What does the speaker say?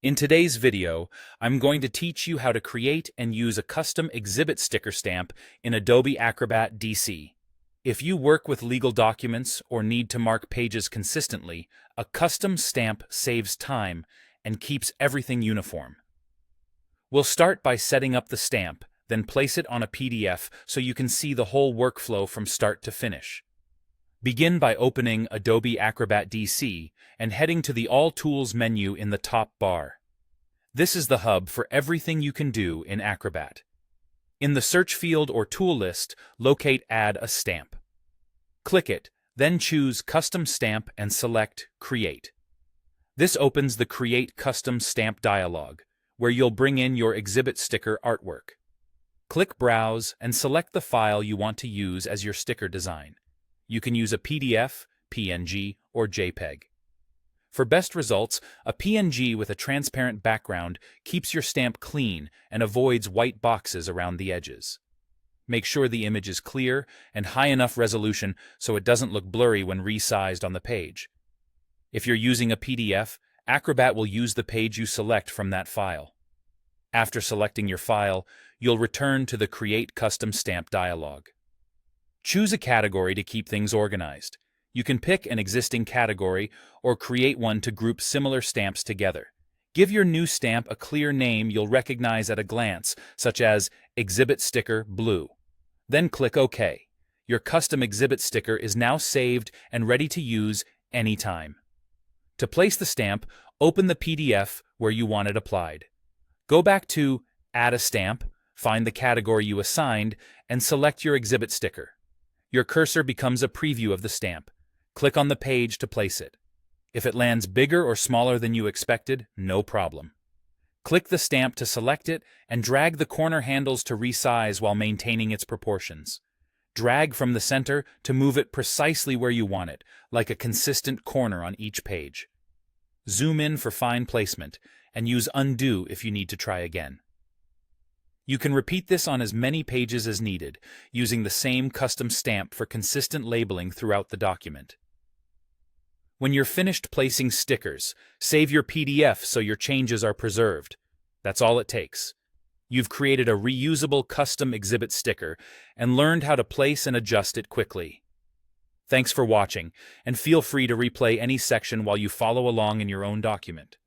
In today's video, I'm going to teach you how to create and use a custom exhibit sticker stamp in Adobe Acrobat DC. If you work with legal documents or need to mark pages consistently, a custom stamp saves time and keeps everything uniform. We'll start by setting up the stamp, then place it on a PDF so you can see the whole workflow from start to finish. Begin by opening Adobe Acrobat DC and heading to the All Tools menu in the top bar. This is the hub for everything you can do in Acrobat. In the search field or tool list, locate Add a Stamp. Click it, then choose Custom Stamp and select Create. This opens the Create Custom Stamp dialog, where you'll bring in your exhibit sticker artwork. Click Browse and select the file you want to use as your sticker design. You can use a PDF, PNG, or JPEG. For best results, a PNG with a transparent background keeps your stamp clean and avoids white boxes around the edges. Make sure the image is clear and high enough resolution so it doesn't look blurry when resized on the page. If you're using a PDF, Acrobat will use the page you select from that file. After selecting your file, you'll return to the Create Custom Stamp dialog. Choose a category to keep things organized. You can pick an existing category or create one to group similar stamps together. Give your new stamp a clear name you'll recognize at a glance, such as Exhibit Sticker Blue. Then click OK. Your custom exhibit sticker is now saved and ready to use anytime. To place the stamp, open the PDF where you want it applied. Go back to Add a Stamp, find the category you assigned, and select your exhibit sticker. Your cursor becomes a preview of the stamp. Click on the page to place it. If it lands bigger or smaller than you expected, no problem. Click the stamp to select it and drag the corner handles to resize while maintaining its proportions. Drag from the center to move it precisely where you want it, like a consistent corner on each page. Zoom in for fine placement, and use Undo if you need to try again. You can repeat this on as many pages as needed, using the same custom stamp for consistent labeling throughout the document. When you're finished placing stickers, save your PDF so your changes are preserved. That's all it takes. You've created a reusable custom exhibit sticker and learned how to place and adjust it quickly. Thanks for watching, and feel free to replay any section while you follow along in your own document.